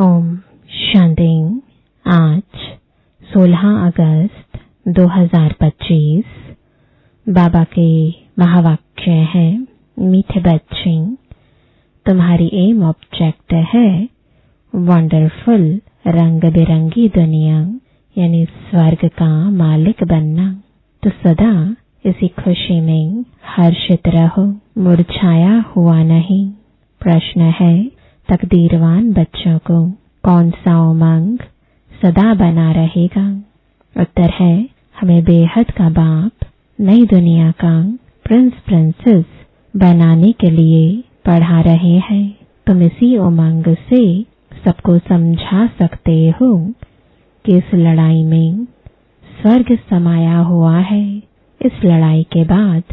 ओम शांति। आज 16 अगस्त 2025 बाबा के महावाक्य है, मीठे बच्चे, तुम्हारी एम ऑब्जेक्ट है वंडरफुल रंग बिरंगी दुनिया यानी स्वर्ग का मालिक बनना। तो सदा इसी खुशी में हर्षित रहो, मुरझाया हुआ नहीं। प्रश्न है, तकदीरवान बच्चों को कौन सा उमंग सदा बना रहेगा? उत्तर है, हमें बेहद का बाप नई दुनिया का प्रिंस प्रिंसेस बनाने के लिए पढ़ा रहे हैं। तुम इसी उमंग से सबको समझा सकते हो कि इस लड़ाई में स्वर्ग समाया हुआ है। इस लड़ाई के बाद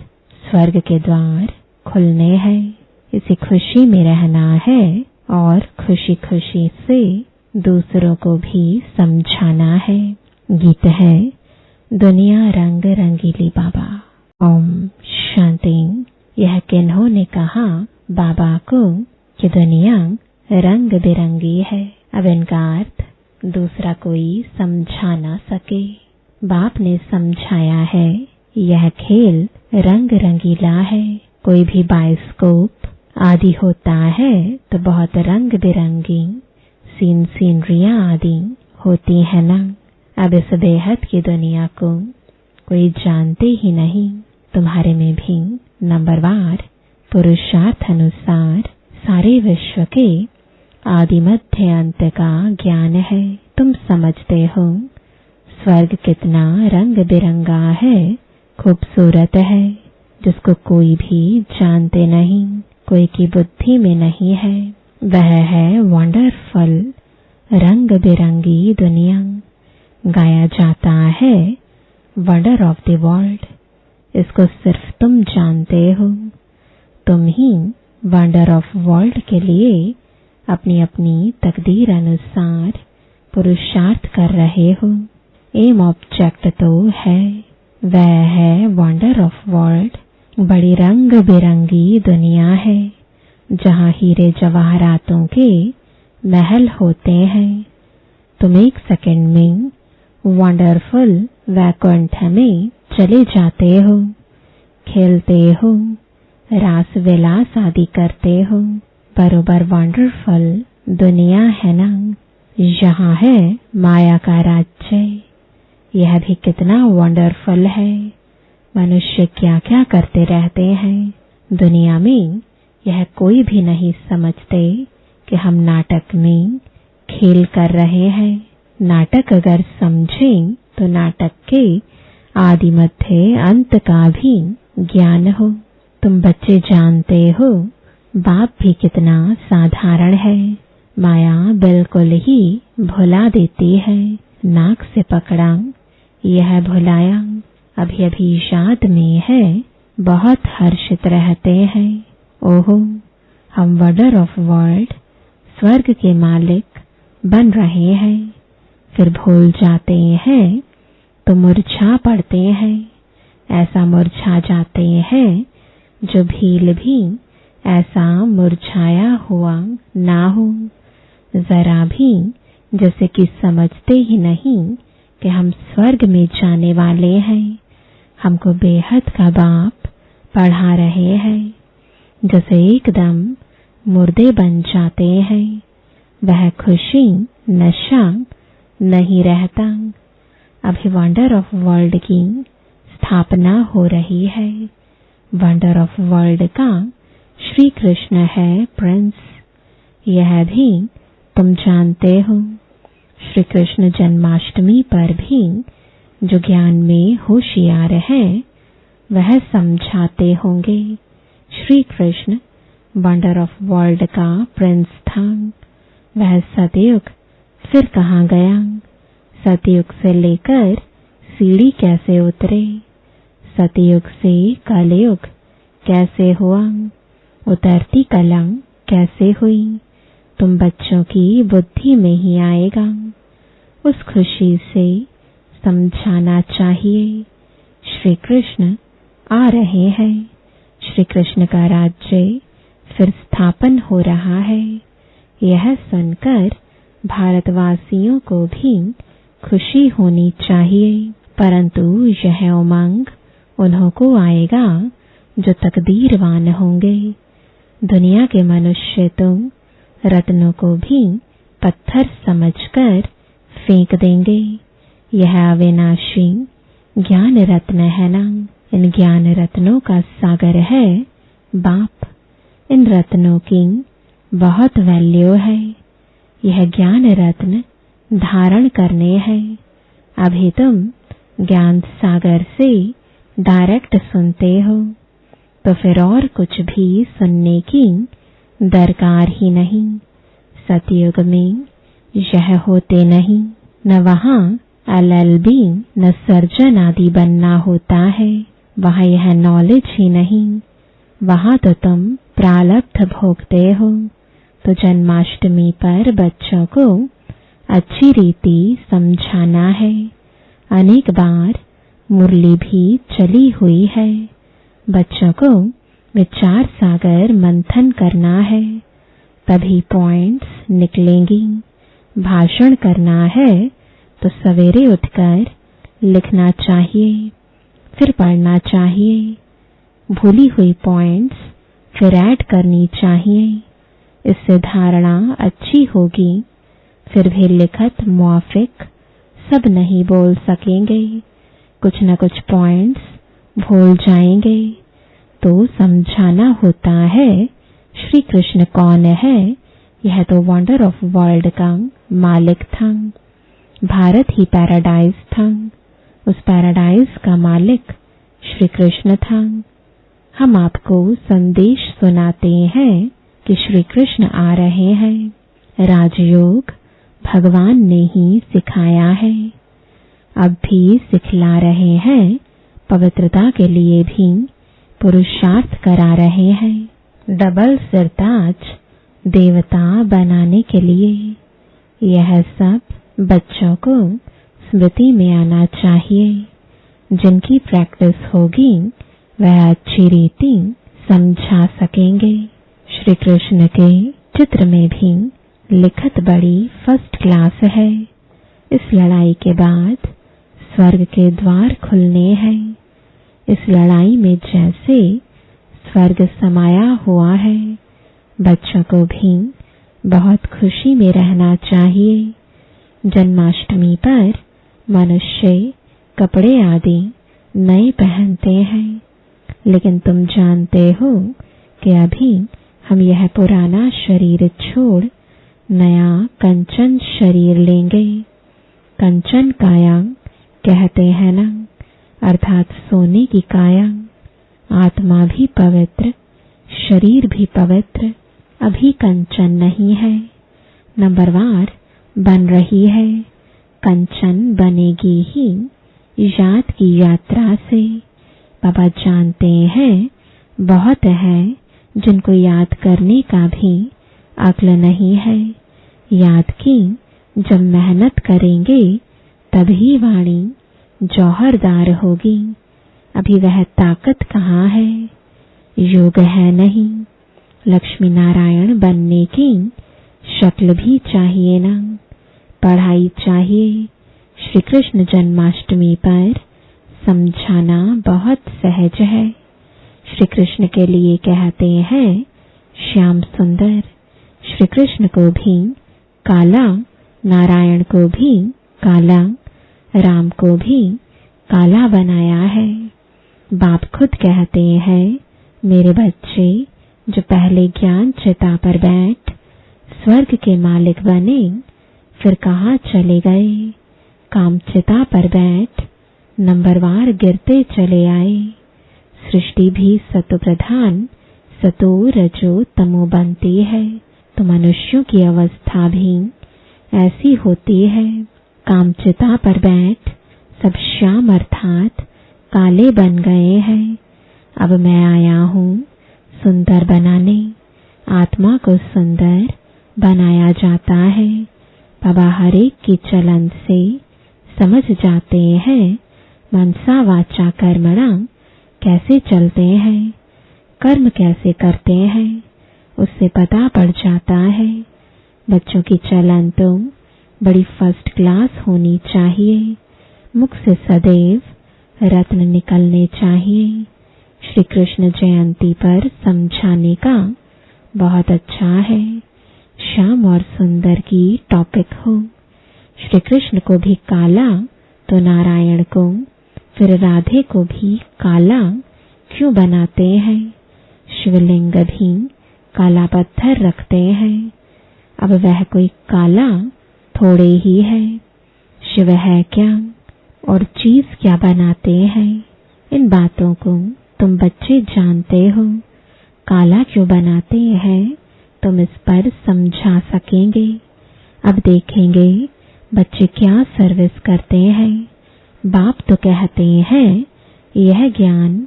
स्वर्ग के द्वार खुलने हैं। इसी खुशी में रहना है और खुशी खुशी से दूसरों को भी समझाना है। गीत है, दुनिया रंग रंगीली बाबा। ओम शांति। यह किन्होंने कहा बाबा को कि दुनिया रंग बिरंगी है? अब इनका अर्थ दूसरा कोई समझा ना सके। बाप ने समझाया है, यह खेल रंग रंगीला है। कोई भी बायोस्कोप आदि होता है तो बहुत रंग बिरंगी सीनरियां आदि होती है ना। अब इस बेहद की दुनिया को कोई जानते ही नहीं। तुम्हारे में भी नंबरवार पुरुषार्थ अनुसार सारे विश्व के आदि मध्य अंत का ज्ञान है। तुम समझते हो स्वर्ग कितना रंग बिरंगा है, खूबसूरत है, जिसको कोई भी जानते नहीं, कोई की बुद्धि में नहीं है। वह है वंडरफुल रंग बिरंगी दुनिया। गाया जाता है वंडर ऑफ द वर्ल्ड। इसको सिर्फ तुम जानते हो। तुम ही वंडर ऑफ वर्ल्ड के लिए अपनी अपनी तकदीर अनुसार पुरुषार्थ कर रहे हो। एम ऑब्जेक्ट तो है, वह है वंडर ऑफ वर्ल्ड। बड़ी रंग बिरंगी दुनिया है जहाँ हीरे जवाहरातों के महल होते हैं। तुम एक सेकंड में वंडरफुल वैकुंठ में चले जाते हो, खेलते हो, रास विलास आदि करते हो। बरोबर वंडरफुल दुनिया है ना। यहाँ है माया का राज्य। यह भी कितना वंडरफुल है। मनुष्य क्या क्या करते रहते हैं दुनिया में, यह कोई भी नहीं समझते कि हम नाटक में खेल कर रहे हैं। नाटक अगर समझें तो नाटक के आदि मध्य अंत का भी ज्ञान हो। तुम बच्चे जानते हो बाप भी कितना साधारण है। माया बिल्कुल ही भुला देती है। नाक से पकड़ा, यह भुलाया, अभी अभी याद में है, बहुत हर्षित रहते हैं। ओहो, हम वंडर ऑफ वर्ल्ड स्वर्ग के मालिक बन रहे हैं। फिर भूल जाते हैं तो मुरझा पड़ते हैं। ऐसा मुरझा जाते हैं जो भील भी ऐसा मुरझाया हुआ ना हो। जरा भी जैसे कि समझते ही नहीं कि हम स्वर्ग में जाने वाले हैं। हमको बेहद का बाप पढ़ा रहे हैं। जैसे एकदम मुर्दे बन जाते हैं, वह खुशी नशा नहीं रहता। अभी वंडर ऑफ वर्ल्ड की स्थापना हो रही है। वंडर ऑफ वर्ल्ड का श्री कृष्ण है प्रिंस। यह भी तुम जानते हो। श्री कृष्ण जन्माष्टमी पर भी जो ज्ञान में होशियार है वह समझाते होंगे। Shri Krishna wonder of world का प्रिंस था। वह सतयुग फिर कहाँ गया? सतयुग से लेकर सीढ़ी कैसे उतरे? सतयुग से कलयुग कैसे हुआ? उतरती कलम कैसे हुई? तुम बच्चों की बुद्धि में ही आएगा। उस खुशी से समझाना चाहिए। श्री कृष्ण आ रहे हैं। श्री कृष्ण का राज्य फिर स्थापन हो रहा है। यह सुनकर भारतवासियों को भी खुशी होनी चाहिए, परंतु यह उमंग उन्हों को आएगा जो तकदीरवान होंगे। दुनिया के मनुष्य तो रत्नों को भी पत्थर समझकर फेंक देंगे। यह अविनाशी ज्ञान रत्न है ना, इन ज्ञान रत्नों का सागर है बाप। इन रत्नों की बहुत वैल्यू है। यह ज्ञान रत्न धारण करने हैं। अभी तुम ज्ञान सागर से डायरेक्ट सुनते हो, तो फिर और कुछ भी सुनने की दरकार ही नहीं। सतयुग में यह होते नहीं, न वहाँ LLB न सर्जन आदि बनना होता है। वहाँ यह नॉलेज ही नहीं, वहाँ तो तुम प्रारब्ध भोगते हो। तो जन्माष्टमी पर बच्चों को अच्छी रीति समझाना है। अनेक बार मुरली भी चली हुई है। बच्चों को विचार सागर मंथन करना है, तभी पॉइंट्स निकलेंगी। भाषण करना है तो सवेरे उठकर लिखना चाहिए, फिर पढ़ना चाहिए। भूली हुई पॉइंट्स फिर ऐड करनी चाहिए। इससे धारणा अच्छी होगी। फिर भी लिखत मुआफिक सब नहीं बोल सकेंगे, कुछ न कुछ पॉइंट्स भूल जाएंगे। तो समझाना होता है श्री कृष्ण कौन है। यह तो वंडर ऑफ वर्ल्ड का मालिक था। भारत ही पैराडाइज था। उस पैराडाइज का मालिक श्री कृष्ण था। हम आपको संदेश सुनाते हैं कि श्री कृष्ण आ रहे हैं। राजयोग भगवान ने ही सिखाया है, अब भी सिखला रहे हैं। पवित्रता के लिए भी पुरुषार्थ करा रहे हैं। डबल सिरताज देवता बनाने के लिए। यह सब बच्चों को स्मृति में आना चाहिए। जिनकी प्रैक्टिस होगी वह अच्छी रीति समझा सकेंगे। श्री कृष्ण के चित्र में भी लिखत बड़ी फर्स्ट क्लास है। इस लड़ाई के बाद स्वर्ग के द्वार खुलने हैं। इस लड़ाई में जैसे स्वर्ग समाया हुआ है। बच्चों को भी बहुत खुशी में रहना चाहिए। जन्माष्टमी पर मनुष्य कपड़े आदि नए पहनते हैं, लेकिन तुम जानते हो कि अभी हम यह पुराना शरीर छोड़ नया कंचन शरीर लेंगे। कंचन काया कहते हैं ना, अर्थात सोने की काया। आत्मा भी पवित्र, शरीर भी पवित्र। अभी कंचन नहीं है, नंबरवार बन रही है। कंचन बनेगी ही याद की यात्रा से। बाबा जानते हैं बहुत है जिनको याद करने का भी अक्ल नहीं है। याद की जब मेहनत करेंगे तभी वाणी जौहरदार होगी। अभी वह ताकत कहाँ है, योग है नहीं। लक्ष्मी नारायण बनने की शक्ल भी चाहिए ना, पढ़ाई चाहिए। श्री कृष्ण जन्माष्टमी पर समझाना बहुत सहज है। श्री कृष्ण के लिए कहते हैं श्याम सुंदर। श्री कृष्ण को भी काला, नारायण को भी काला, राम को भी काला बनाया है। बाप खुद कहते हैं मेरे बच्चे जो पहले ज्ञान चिता पर बैठ स्वर्ग के मालिक बने, फिर कहाँ चले गए। काम चिता पर बैठ नंबरवार गिरते चले आए। सृष्टि भी सतो प्रधान, सतो रजो तमो बनती है, तो मनुष्यों की अवस्था भी ऐसी होती है। काम चिता पर बैठ सब श्याम अर्थात काले बन गए हैं। अब मैं आया हूँ सुंदर बनाने। आत्मा को सुंदर बनाया जाता है। बाबा हर एक की चलन से समझ जाते हैं मनसा वाचा कर्मणा कैसे चलते हैं, कर्म कैसे करते हैं, उससे पता पड़ जाता है। बच्चों की चलन तो बड़ी फर्स्ट क्लास होनी चाहिए। मुख से सदैव रत्न निकलने चाहिए। श्री कृष्ण जयंती पर समझाने का बहुत अच्छा है। श्याम और सुंदर की टॉपिक हो। श्री कृष्ण को भी काला तो नारायण को, फिर राधे को भी काला क्यों बनाते हैं? शिवलिंग भी काला पत्थर रखते हैं। अब वह कोई काला थोड़े ही है। शिव है क्या और चीज क्या बनाते हैं? इन बातों को तुम बच्चे जानते हो। काला क्यों बनाते हैं तुम इस पर समझा सकेंगे। अब देखेंगे बच्चे क्या सर्विस करते हैं। बाप तो कहते हैं यह ज्ञान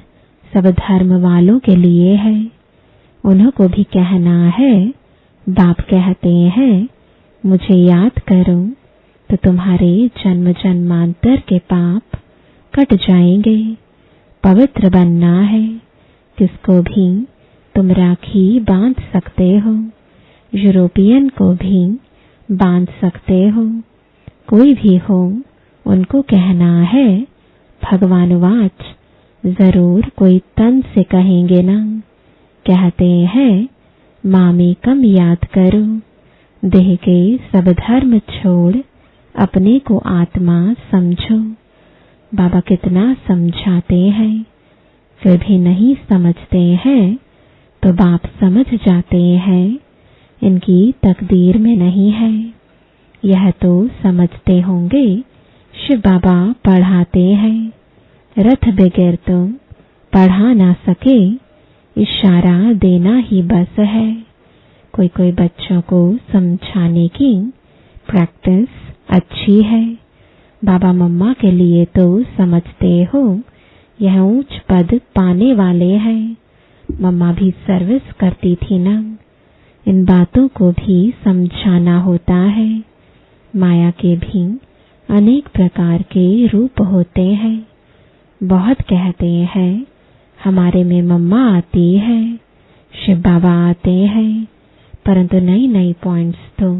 सब धर्म वालों के लिए है। उन्हों को भी कहना है। बाप कहते हैं मुझे याद करो तो तुम्हारे जन्म जन्मांतर के पाप कट जाएंगे। पवित्र बनना है। किसको भी तुम राखी बांध सकते हो। यूरोपियन को भी बांध सकते हो। कोई भी हो उनको कहना है भगवान वाच, जरूर कोई तन से कहेंगे ना। कहते हैं मामेकम याद करो। देह के सब धर्म छोड़ अपने को आत्मा समझो। बाबा कितना समझाते हैं फिर भी नहीं समझते हैं तो बाप समझ जाते हैं इनकी तकदीर में नहीं है। यह तो समझते होंगे शिव बाबा पढ़ाते हैं। रथ बगैर तो पढ़ा ना सके, इशारा देना ही बस है। कोई कोई बच्चों को समझाने की प्रैक्टिस अच्छी है। बाबा मम्मा के लिए तो समझते हो यह ऊंच पद पाने वाले हैं। मम्मा भी सर्विस करती थी ना। इन बातों को भी समझाना होता है। माया के भी अनेक प्रकार के रूप होते हैं। बहुत कहते हैं हमारे में मम्मा आती है, शिव बाबा आते हैं, परंतु नई नई पॉइंट्स तो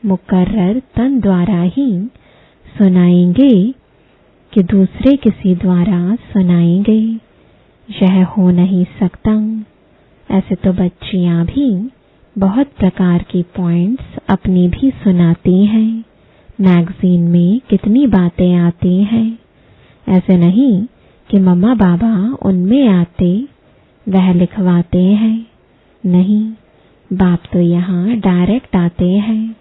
मुकर्रर तन द्वारा ही सुनाएंगे कि दूसरे किसी द्वारा सुनाएंगे। यह हो नहीं सकता। ऐसे तो बच्चियां भी बहुत प्रकार की पॉइंट्स अपनी भी सुनाती हैं। मैगजीन में कितनी बातें आती हैं। ऐसे नहीं कि मम्मा बाबा उनमें आते वह लिखवाते हैं। नहीं, बाप तो यहाँ डायरेक्ट आते हैं।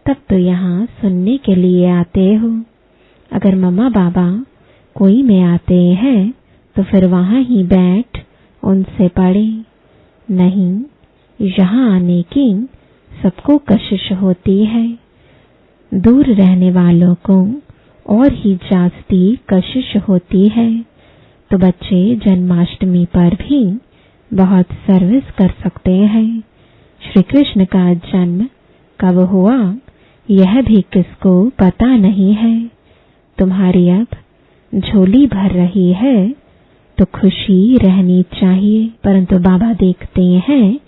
तब तो यहाँ सुनने के लिए आते हो। अगर मम्मा बाबा कोई में आते हैं तो फिर वहां ही बैठ उनसे पढ़े। नहीं, यहाँ आने की सबको कशिश होती है। दूर रहने वालों को और ही जास्ती कशिश होती है। तो बच्चे जन्माष्टमी पर भी बहुत सर्विस कर सकते हैं। श्री कृष्ण का जन्म कब हुआ यह भी किसको पता नहीं है। तुम्हारी अब झोली भर रही है तो खुशी रहनी चाहिए, परंतु बाबा देखते हैं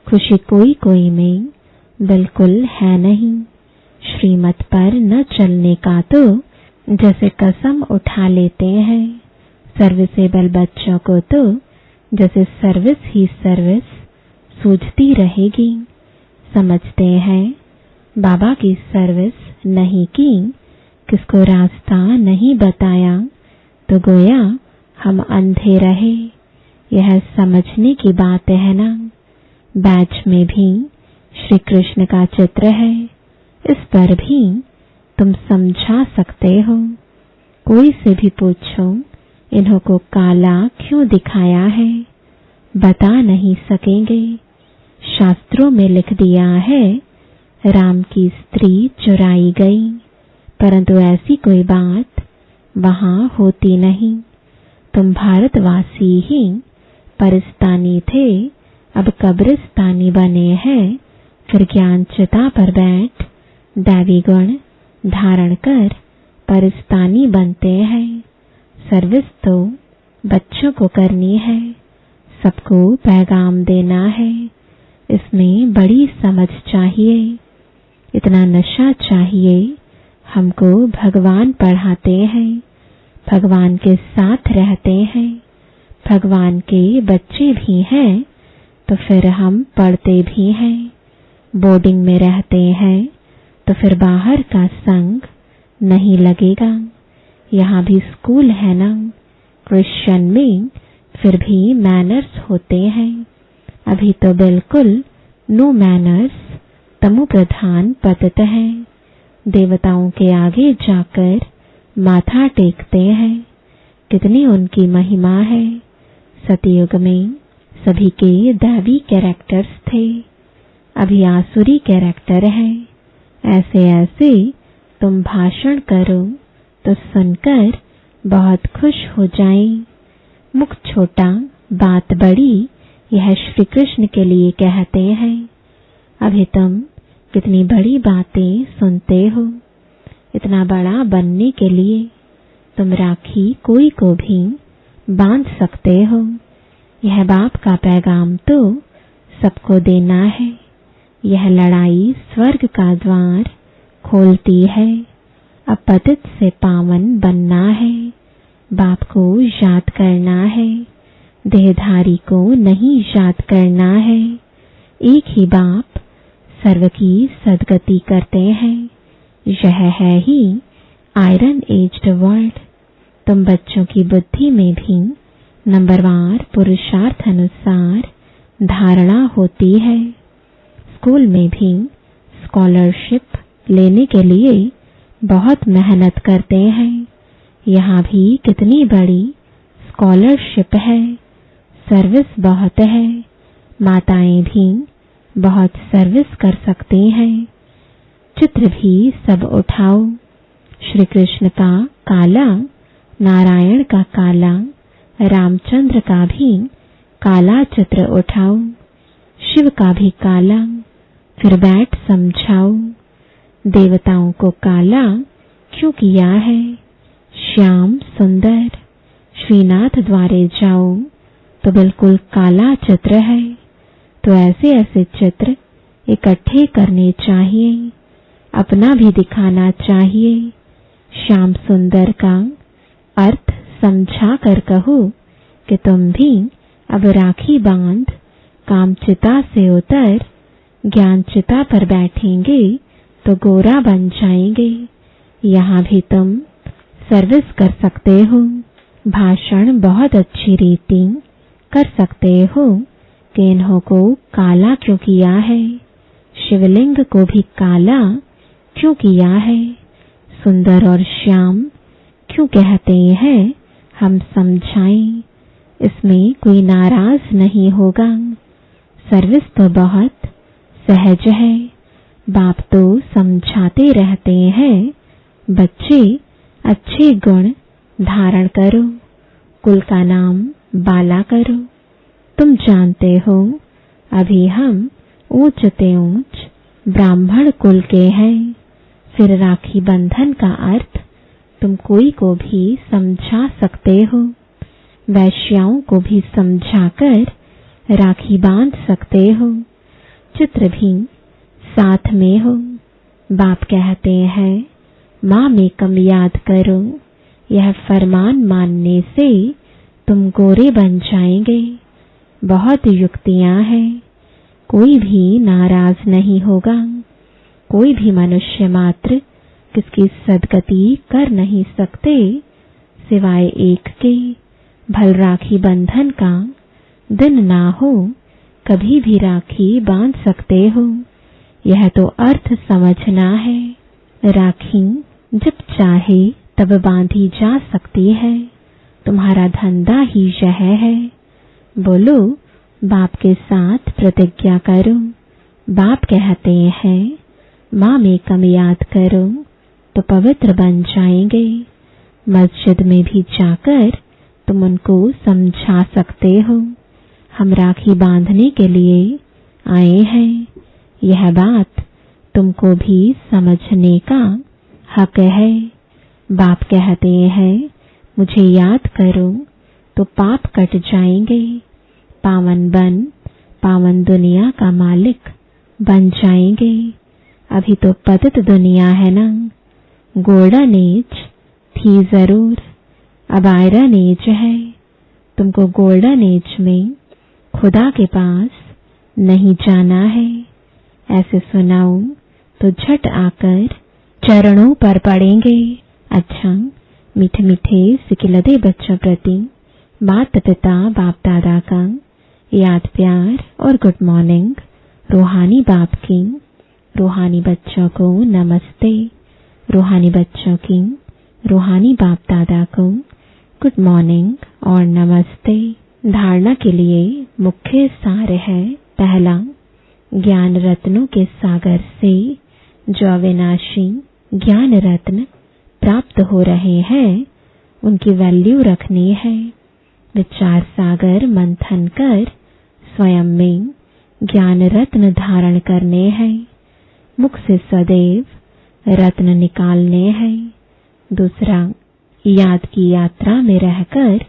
खुशी कोई कोई में बिल्कुल है नहीं। श्रीमत पर न चलने का तो जैसे कसम उठा लेते हैं। सर्विसेबल बच्चों को तो जैसे सर्विस ही सर्विस सूझती रहेगी। समझते हैं बाबा की सर्विस नहीं की, किसको रास्ता नहीं बताया तो गोया हम अंधे रहे। यह समझने की बात है ना। बैच में भी श्री कृष्ण का चित्र है। इस पर भी तुम समझा सकते हो। कोई से भी पूछो इन्हों को काला क्यों दिखाया है, बता नहीं सकेंगे। शास्त्रों में लिख दिया है राम की स्त्री चुराई गई, परंतु ऐसी कोई बात वहां होती नहीं। तुम भारतवासी ही परिस्तानी थे, अब कब्रिस्तानी बने हैं। फिर ज्ञान चिता पर बैठ दैवी गुण धारण कर परिस्तानी बनते हैं। सर्विस तो बच्चों को करनी है, सबको पैगाम देना है। इसमें बड़ी समझ चाहिए। इतना नशा चाहिए। हमको भगवान पढ़ाते हैं, भगवान के साथ रहते हैं, भगवान के बच्चे भी हैं, तो फिर हम पढ़ते भी हैं। बोर्डिंग में रहते हैं तो फिर बाहर का संग नहीं लगेगा। यहाँ भी स्कूल है ना, क्रिश्चियन में फिर भी मैनर्स होते हैं। अभी तो बिल्कुल नो मैनर्स, तमो प्रधान पतित है। देवताओं के आगे जाकर माथा टेकते हैं। कितनी उनकी महिमा है। सतयुग में सभी के दैवी कैरेक्टर्स थे, अभी आसुरी कैरेक्टर है। ऐसे ऐसे तुम भाषण करो तो सुनकर बहुत खुश हो जाएं। मुख छोटा बात बड़ी, यह श्री कृष्ण के लिए कहते हैं। अभी तुम कितनी बड़ी बातें सुनते हो। इतना बड़ा बनने के लिए तुम राखी कोई को भी बांध सकते हो। यह बाप का पैगाम तो सबको देना है। यह लड़ाई स्वर्ग का द्वार खोलती है। अब पतित से पावन बनना है, बाप को याद करना है, देहधारी को नहीं याद करना है। एक ही बाप सर्व की सद्गति करते हैं। यह है ही आयरन एज्ड वर्ल्ड। तुम बच्चों की बुद्धि में भी नंबरवार पुरुषार्थ अनुसार धारणा होती है। स्कूल में भी स्कॉलरशिप लेने के लिए बहुत मेहनत करते हैं। यहाँ भी कितनी बड़ी स्कॉलरशिप है। सर्विस बहुत है। माताएं भी बहुत सर्विस कर सकती हैं। चित्र भी सब उठाओ। श्री कृष्ण का काला, नारायण का काला, रामचंद्र का भी काला चित्र उठाओ, शिव का भी काला, फिर बैठ समझाओ। देवताओं को काला क्यों किया है? श्याम सुंदर। श्रीनाथ द्वारे जाओ तो बिल्कुल काला चित्र है। तो ऐसे ऐसे चित्र इकट्ठे करने चाहिए, अपना भी दिखाना चाहिए। श्याम सुंदर का अर्थ समझा कर कहो कि तुम भी अब राखी बांध कामचिता से उतर ज्ञानचिता पर बैठेंगे तो गोरा बन जाएंगे। यहाँ भी तुम सर्विस कर सकते हो। भाषण बहुत अच्छी रीति कर सकते हो कि इन्हों को काला क्यों किया है, शिवलिंग को भी काला क्यों किया है, सुंदर और श्याम क्यों कहते हैं, हम समझाएं। इसमें कोई नाराज नहीं होगा। सर्विस तो बहुत सहज है। बाप तो समझाते रहते हैं, बच्चे अच्छे गुण धारण करो, कुल का नाम बाला करो। तुम जानते हो अभी हम ऊंचते ऊंच ब्राह्मण कुल के हैं। फिर राखी बंधन का अर्थ तुम कोई को भी समझा सकते हो। वैश्याओं को भी समझाकर राखी बांध सकते हो। चित्र भी साथ में हो। बाप कहते हैं माँ में कम याद करो। यह फरमान मानने से तुम गोरे बन जाएंगे। बहुत युक्तियां हैं, कोई भी नाराज नहीं होगा। कोई भी मनुष्य मात्र किसकी सद्गति कर नहीं सकते सिवाय एक के। भल राखी बंधन का दिन ना हो, कभी भी राखी बांध सकते हो। यह तो अर्थ समझना है। राखी जब चाहे तब बांधी जा सकती है। तुम्हारा धंधा ही यह है। बोलो बाप के साथ प्रतिज्ञा करो। बाप कहते हैं माँ में कम याद करो तो पवित्र बन जाएंगे। मस्जिद में भी जाकर तुम उनको समझा सकते हो। हम राखी बांधने के लिए आए हैं। यह बात तुमको भी समझने का हक है। बाप कहते हैं मुझे याद करो तो पाप कट जाएंगे। पावन बन पावन दुनिया का मालिक बन जाएंगे। अभी तो पतित दुनिया है ना। गोल्डन एज थी जरूर, अब आयरन एज है। तुमको गोल्डन एज में खुदा के पास नहीं जाना है। ऐसे सुनाऊं तो झट आकर चरणों पर पड़ेंगे। अच्छा, मीठे मीठे सिकिलदे बच्चों प्रति माता पिता बाप दादा का याद प्यार और गुड मॉर्निंग। रूहानी बाप की रूहानी बच्चों को नमस्ते। रूहानी बच्चों की रूहानी बाप दादा को गुड मॉर्निंग और नमस्ते। धारणा के लिए मुख्य सार है। पहला, ज्ञान रत्नों के सागर से जो अविनाशी ज्ञान रत्न प्राप्त हो रहे हैं उनकी वैल्यू रखनी है। विचार सागर मंथन कर स्वयं में ज्ञान रत्न धारण करने हैं। मुख से सदैव रत्न निकालने हैं। दूसरा, याद की यात्रा में रहकर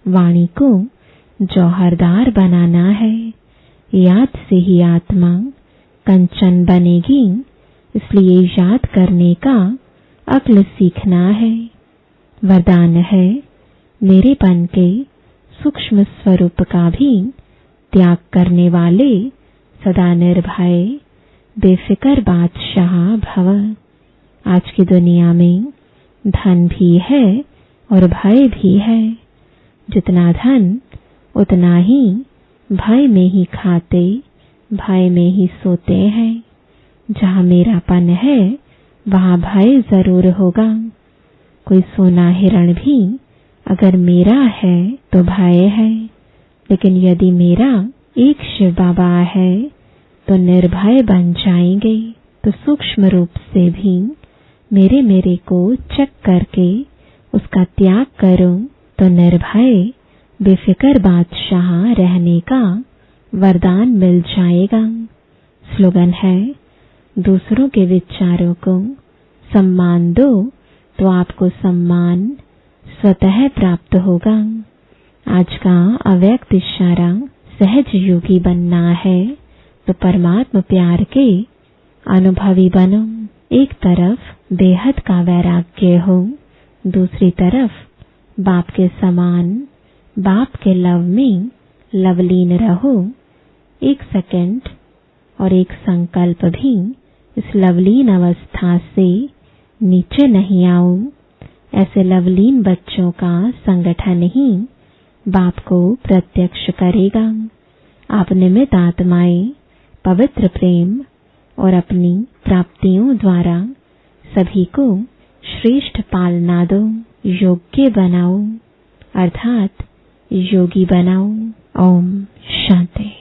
वाणी को जौहरदार बनाना है। याद से ही आत्मा कंचन बनेगी, इसलिए याद करने का अक्ल सीखना है। वरदान है, मेरेपन के सूक्ष्म स्वरूप का भी त्याग करने वाले सदा निर्भय बेफिक्र बादशाह भव। आज की दुनिया में धन भी है और भय भी है। जितना धन उतना ही भय में ही खाते, भय में ही सोते हैं। जहाँ मेरापन है वहाँ भय जरूर होगा। कोई सोना हिरण भी अगर मेरा है तो भय है, लेकिन यदि मेरा एक शिव बाबा है तो निर्भय बन जाएंगे। तो सूक्ष्म रूप से भी मेरे को चेक करके उसका त्याग करो तो निर्भय बेफिक्र बादशाह रहने का वरदान मिल जाएगा। स्लोगन है, दूसरों के विचारों को सम्मान दो तो आपको सम्मान स्वतः प्राप्त होगा। आज का अव्यक्त इशारा, सहज योगी बनना है तो परमात्मा प्यार के अनुभवी बनो। एक तरफ बेहद का वैराग्य हो, दूसरी तरफ बाप के समान बाप के लव में लवलीन रहो। एक सेकंड और एक संकल्प भी इस लवलीन अवस्था से नीचे नहीं आओ। ऐसे लवलीन बच्चों का संगठन ही बाप को प्रत्यक्ष करेगा। आप निमित्त आत्माएं पवित्र प्रेम और अपनी प्राप्तियों द्वारा सभी को श्रेष्ठ पालना दो, योग्य बनाओ, अर्थात योगी बनाओ। ओम शांति।